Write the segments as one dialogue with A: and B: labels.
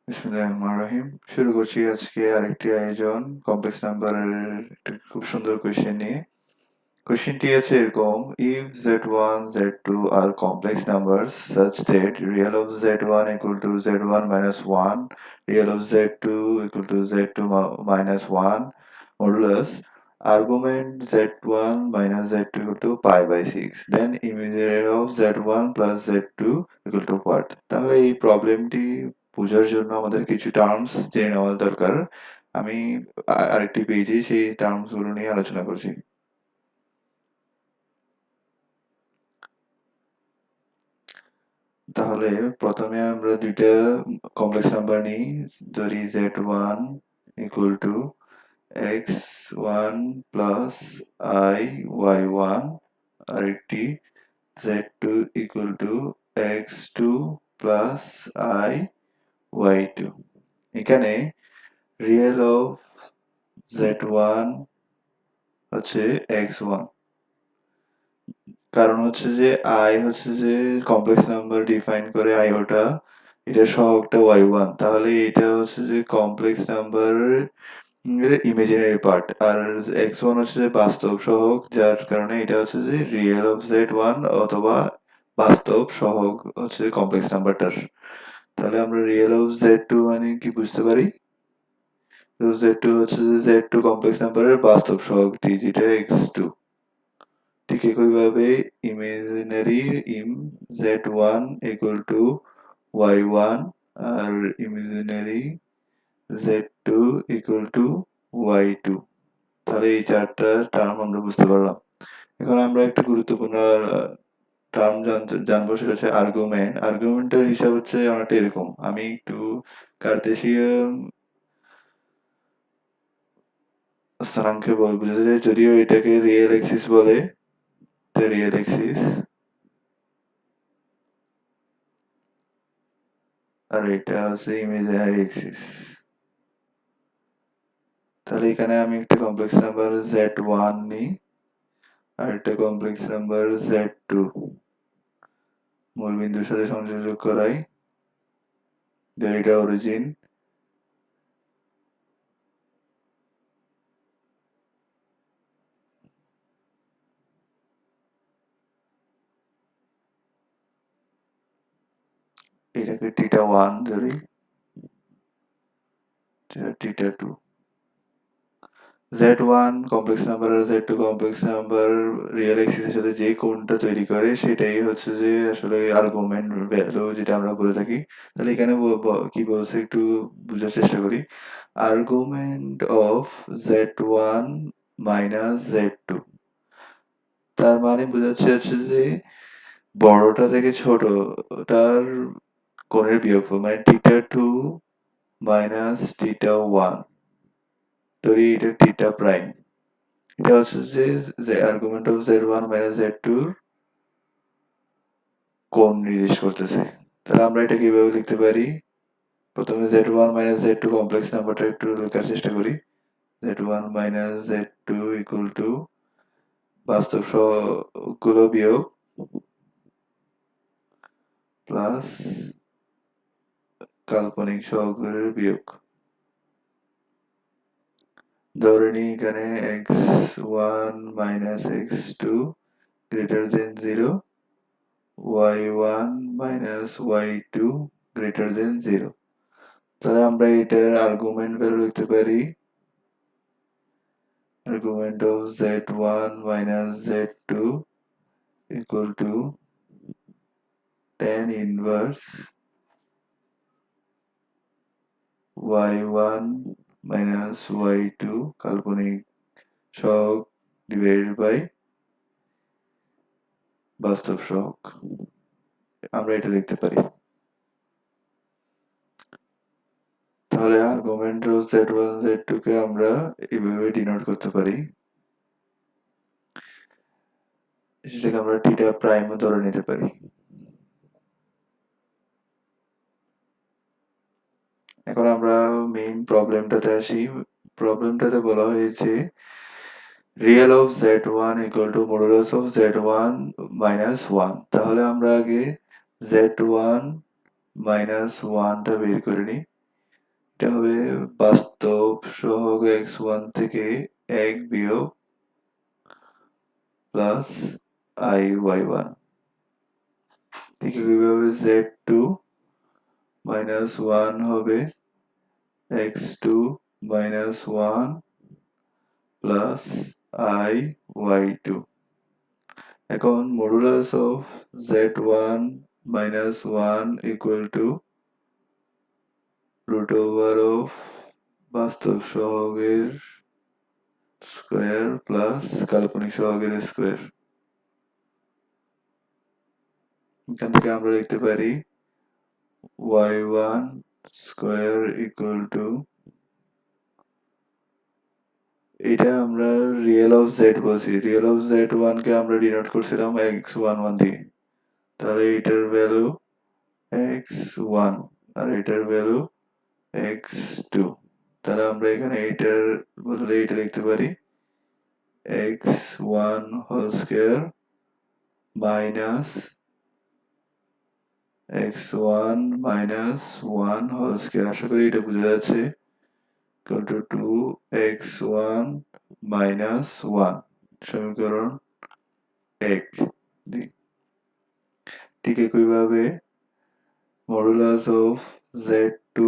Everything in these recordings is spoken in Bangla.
A: বিসমিল্লাহিররহমানিররহিম। শুরু করছি আজকে আরেকটি আয়োজন কমপ্লেক্স নাম্বারের একটা খুব সুন্দর কোয়েশ্চেন নিয়ে। কোয়েশ্চেনটি আছে এরকম: ইফ z1 z2 আর complex numbers such that real of z1 equal to z1 minus 1, real of z2 equal to z2 minus 1, modulus argument z1 minus z2 equal to pi by 6, then imaginary of z1 plus z2 equal to what? তাহলে এই প্রবলেমটি বোঝার জন্য আমাদের কিছু টার্মস জেনে নেওয়া দরকার। আমি আরেকটি পেজে সেই টার্মস গুলো নিয়ে আলোচনা করছি। তাহলে প্রথমে আমরা দুইটা কমপ্লেক্স নাম্বার নিই। ধরি z1 equal to x1 plus I y1, আরেকটি z2 equal to x2 plus I y2। এখানে রিয়েল অফ z1 হচ্ছে x1, কারণ হচ্ছে যে I হচ্ছে যে কমপ্লেক্স নাম্বার ডিফাইন করে আইওটা, এটা সহগটা y1, তাহলে এটা হচ্ছে যে কমপ্লেক্স নাম্বার ইমাজিনারি পার্ট, আর x1 হচ্ছে যে বাস্তব সহগ, যার কারণে এটা হচ্ছে যে রিয়েল অফ z1 অথবা বাস্তব সহগ হচ্ছে কমপ্লেক্স নাম্বারটার। তাহলে আমরা রিয়েল অফ z2 মানে কি বুঝতে পারি? z2 হচ্ছে যে z2 কমপ্লেক্স নাম্বারের বাস্তব সহগটি, যেটা x2। ঠিক একইভাবে imaginary z1 equal to y1 আর imaginary z2 equal to y2। তাহলে এই চারটা টার্ম আমরা বুঝতে পারলাম। এখন আমরা একটা গুরুত্বপূর্ণ টার্ম জানবো, সেটা হচ্ছে আর্গুমেন্ট। আর্গুমেন্টের হিসাব হচ্ছে অনেকটা এরকম। আমি একটু কার্তেশিয়ান স্থানাঙ্কে বুঝাতে চাই, যদিও এটাকে রিয়েল এক্সিস বলে। রিয়েল এক্সিস আর এটা হচ্ছে ইমাজিনারি এক্সিস। তাহলে এখানে আমি একটা কমপ্লেক্স নাম্বার z1 নিই আর একটা কমপ্লেক্স নাম্বার z2 মূলবিন্দুর সাথে সংযোগ করাই, এটা অরিজিন। এটাকে θ1 ধরি, θ2। z1 কমপ্লেক্স নাম্বার আর z2 কমপ্লেক্স নাম্বার রিয়েল এক্সিসের সাথে যে কোণটা তৈরি করে সেটাই হচ্ছে যে আসলে আর্গুমেন্ট ভ্যালু, যেটা আমরা বলে থাকি। তাহলে এখানে কি বলছে একটু বোঝার চেষ্টা করি। Argument of z1 minus z2, তার মানে বোঝাচ্ছে হচ্ছে যে বড়টা থেকে ছোটটার কোণের বিয়োগফল, মানে θ2 মাইনাস θ1, ধরি এটা θ প্রাইম। এটা হচ্ছে যে argument of z1 minus z2 র কোণ নির্দেশ করতেছে। তাহলে আমরা এটা কিভাবে লিখতে পারি? প্রথমে z1 মাইনাস z2 কমপ্লেক্স নাম্বারটা একটু লেখার চেষ্টা করি। z1 minus z2 equal two বাস্তব সহগগুলো বিয়োগ প্লাস কাল্পনিক সহগের বিয়োগ। ধরে নিই এখানে x1 minus x2 greater than 0, y1 minus y2 greater than 0। তাহলে আমরা এটার আর্গুমেন্ট ভ্যালু লিখতে পারি argument of z1 minus z2 equal to tan inverse y1 minus y2 কাল্পনিক সহগ divided by বাস্তব সহগ। আমরা এটা লিখতে পারি। তাহলে আর্গুমেন্ট অফ z1 z2 কে আমরা এইভাবে ডিনোট করতে পারি, সেটাকে আমরা θ প্রাইম ধরে নিতে পারি। এখন আমরা মেইন প্রবলেমটাতে আসি। প্রবলেমটাতে বলা হয়েছে real of z1 equal to modulus of z1 minus 1। তাহলে আমরা আগে z1 minus 1 টা বের করে নিই। এটা হবে বাস্তব সহগ x1 থেকে 1 বিয়োগ প্লাস I y1। ঠিক একইভাবে z2 মাইনাস 1 হবে x2 minus 1 plus I y2। এখন modulus of z1 minus 1 equal to root over of বাস্তব সহগের স্কোয়ার প্লাস কাল্পনিক সহগের স্কোয়ার। এখান থেকে আমরা লিখতে পারি y1 স্কোয়ার ইকুয়াল টু, এটা আমরা রিয়েল অফ জেড বলছি, রিয়েল অফ z1 কে আমরা ডিনোট করছিলাম x11 দিয়ে, তাহলে এটার ভ্যালু x1 আর এটার ভ্যালু x2। তাহলে আমরা এখানে এটার বদলে এটা লিখতে পারি x1 whole square minus x1 minus 1 whole square. আশা করি এটা বোঝা যাচ্ছে। ইকুয়াল টু 2x1 মাইনাস 1, সমীকরণ 1। ঠিক একইভাবে modulus of z2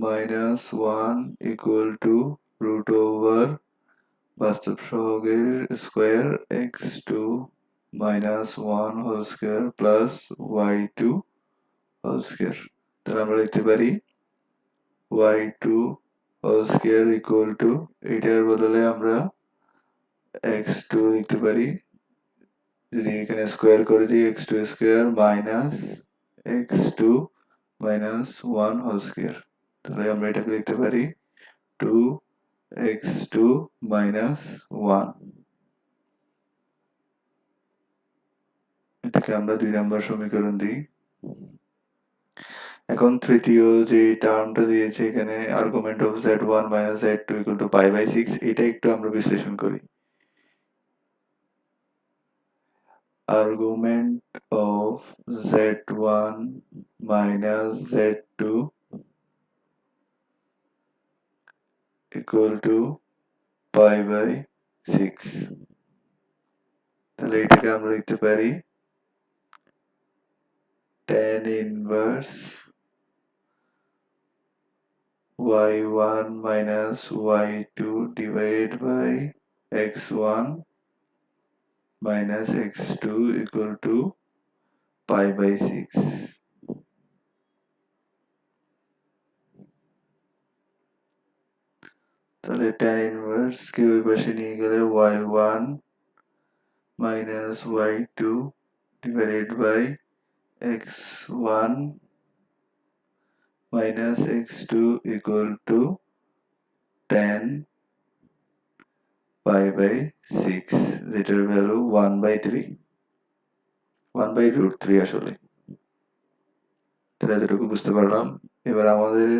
A: minus 1 equal to root over বাস্তব সহগের square x2 minus 1 whole square plus y2 whole square. তাহলে আমরা লিখতে পারি y2 whole square equal to, এটার বদলে আমরা x2 লিখতে পারি, যদি এখানে স্কোয়ার করে দিই x2 square minus x2 minus 1 whole square. তাহলে আমরা এটাকে লিখতে পারি 2x2 মাইনাস 1। এটাকে আমরা 2 নম্বর সমীকরণ দিই। এখন তৃতীয় যে টার্মটা দিয়েছে এখানে argument of z1 minus z2 equal to pi by 6, এটা একটু আমরা বিশ্লেষণ করি। argument of z1 minus z2 equal to pi by 6। তাহলে এটাকে আমরা লিখতে পারি tan inverse y1 minus y2 divided by x1 minus x2 equal to pi by 6। তাহলে tan inverse কে ওই পাশে নিয়ে গেলে y1 minus y2 divided by x1 minus x2 equal to tan pi by 6, যেটার ভ্যালু 1 by 3, 1 by root 3 আসলে। তাহলে এতটুকু বুঝতে পারলাম। এবার আমাদের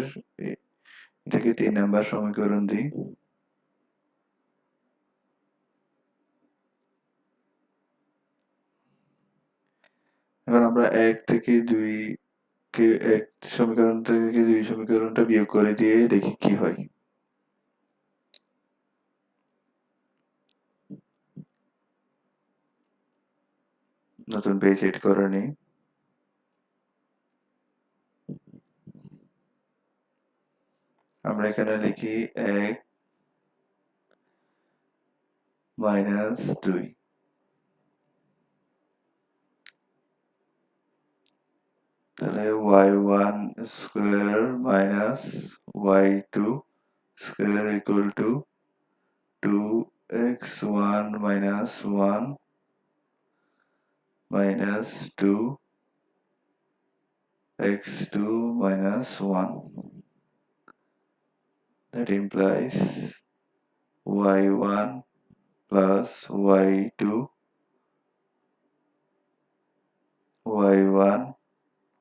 A: এটাকে 3 নাম্বার সমীকরণ দিই। এখন আমরা 1 থেকে 2 কে 1 সমীকরণ থেকে 2 সমীকরণটা বিয়োগ করে দিয়ে দেখি কি হয়। নতুন পেজ এড করা নেই। আমরা এখানে লিখি 1 মাইনাস 2, তাহলে y1 square minus y2 square equal to 2x1 minus 1 minus 2x2 minus 1, that implies y1 plus y2 y1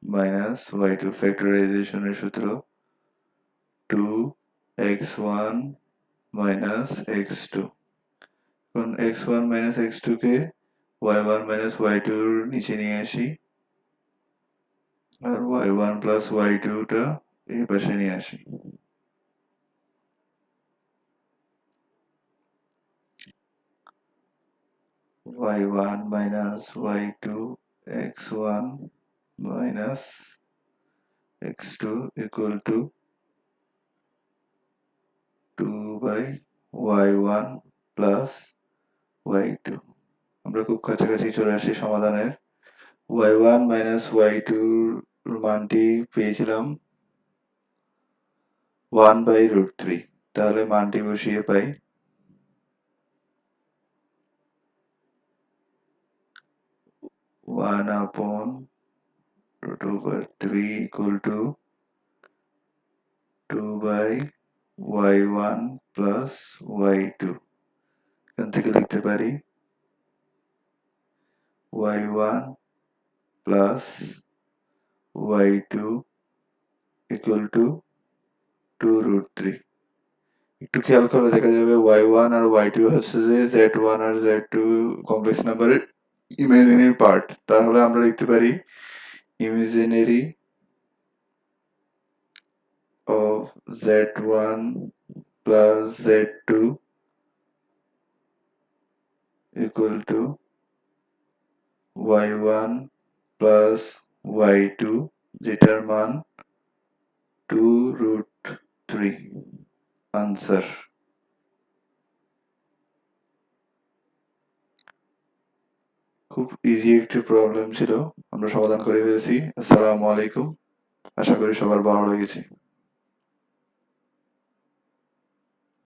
A: minus y2 factorization এর সূত্র 2x1 minus x2। এখন x1 minus x2 কে y1 minus y2 এর নিচে নিয়ে আসি, আর y1 plus y2 টা এই পাশে নিয়ে আসি। y1 minus y2 x1 minus x2 equal to 2 by y1 plus y2। আমরা খুব কাছাকাছি চলে আসি সমাধানের। y1 minus y2 মানটি পেয়েছিলাম 1 by √3, তাহলে মানটি বসিয়ে পাই 1 upon √3 equal to 2 by y1 plus y2। এখান থেকে লিখতে পারি y1 plus y2 equal to 2√3। একটু খেয়াল করে দেখা যাবে y1 আর y2 হচ্ছে যে z1 আর z2 কমপ্লেক্স নাম্বারের ইমাজিনারি পার্ট, তাহলে আমরা লিখতে পারি imaginary of z1 plus z2 equal to y1 plus y2, যেটার মান 2√3। আনসার। খুব ইজি একটি প্রবলেম ছিল, আমরা সমাধান করে ফেলেছি। আসসালামু আলাইকুম, আশা করি সবার ভালো লেগেছে।